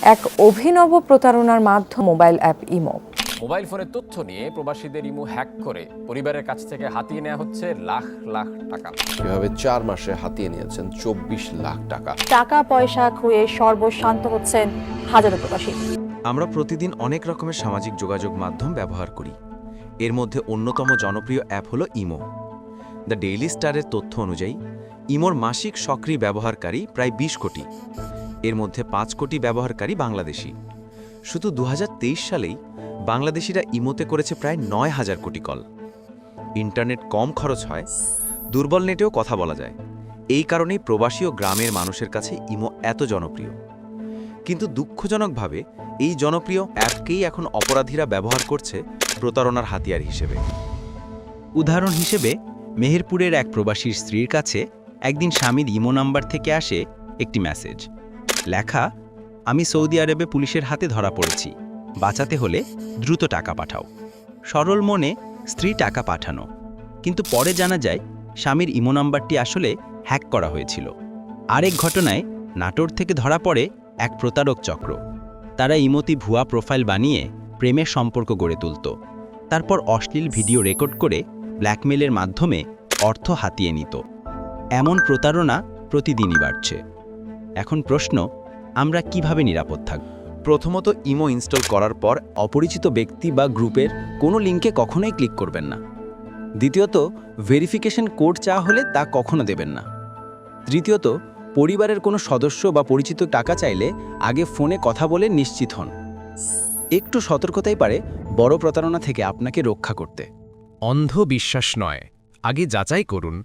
এক অভিনব প্রতারণার মাধ্যম মোবাইল অ্যাপ ইমো। মোবাইল ফোনের তথ্য নিয়ে প্রবাসীদের ইমো হ্যাক করে পরিবারের কাছ থেকে হাতিয়ে নেওয়া হচ্ছে লাখ লাখ টাকা। এভাবে 4 মাসে হাতিয়ে নিয়েছেন 24 লাখ টাকা। টাকা পয়সা খুঁয়ে সর্বশান্ত হচ্ছেন হাজারো প্রবাসী। আমরা প্রতিদিন অনেক রকমের সামাজিক যোগাযোগ মাধ্যম ব্যবহার করি। এর মধ্যে অন্যতম জনপ্রিয় অ্যাপ হলো ইমো। দ্য ডেইলি স্টারের তথ্য অনুযায়ী ইমোর মাসিক সক্রিয় ব্যবহারকারী প্রায় 20 কোটি। এর মধ্যে 5 কোটি ব্যবহারকারী বাংলাদেশি। শুধু 2023 সালেই বাংলাদেশিরা ইমোতে করেছে প্রায় 9,000 কোটি কল। ইন্টারনেট কম খরচ হয়, দুর্বল নেটেও কথা বলা যায়। এই কারণেই প্রবাসী ও গ্রামের মানুষের কাছে ইমো এত জনপ্রিয়। কিন্তু দুঃখজনকভাবে এই জনপ্রিয় অ্যাপকেই এখন অপরাধীরা ব্যবহার করছে প্রতারণার হাতিয়ার হিসেবে। উদাহরণ হিসেবে মেহেরপুরের এক প্রবাসীর স্ত্রীর কাছে একদিন স্বামীর ইমো নাম্বার থেকে আসে একটি মেসেজ। লেখা, আমি সৌদি আরবে পুলিশের হাতে ধরা পড়েছি, বাঁচাতে হলে দ্রুত টাকা পাঠাও। সরল মনে স্ত্রী টাকা পাঠানো, কিন্তু পরে জানা যায় স্বামীর ইমো নাম্বারটি আসলে হ্যাক করা হয়েছিল। আরেক ঘটনায় নাটোর থেকে ধরা পড়ে এক প্রতারক চক্র। তারা ইমোতে ভুয়া প্রোফাইল বানিয়ে প্রেমের সম্পর্ক গড়ে তুলত, তারপর অশ্লীল ভিডিও রেকর্ড করে ব্ল্যাকমেলের মাধ্যমে অর্থ হাতিয়ে নিত। এমন প্রতারণা প্রতিদিনই বাড়ছে। এখন প্রশ্ন, আমরা কিভাবে নিরাপদ থাকব? প্রথমত, ইমো ইনস্টল করার পর অপরিচিত ব্যক্তি বা গ্রুপের কোনো লিঙ্কে কখনোই ক্লিক করবেন না। দ্বিতীয়ত, ভেরিফিকেশন কোড চাওয়া হলে তা কখনো দেবেন না। তৃতীয়ত, পরিবারের কোনো সদস্য বা পরিচিত টাকা চাইলে আগে ফোনে কথা বলে নিশ্চিত হন। একটু সতর্কতাই পারে বড় প্রতারণা থেকে আপনাকে রক্ষা করতে। অন্ধ বিশ্বাস নয়, আগে যাচাই করুন।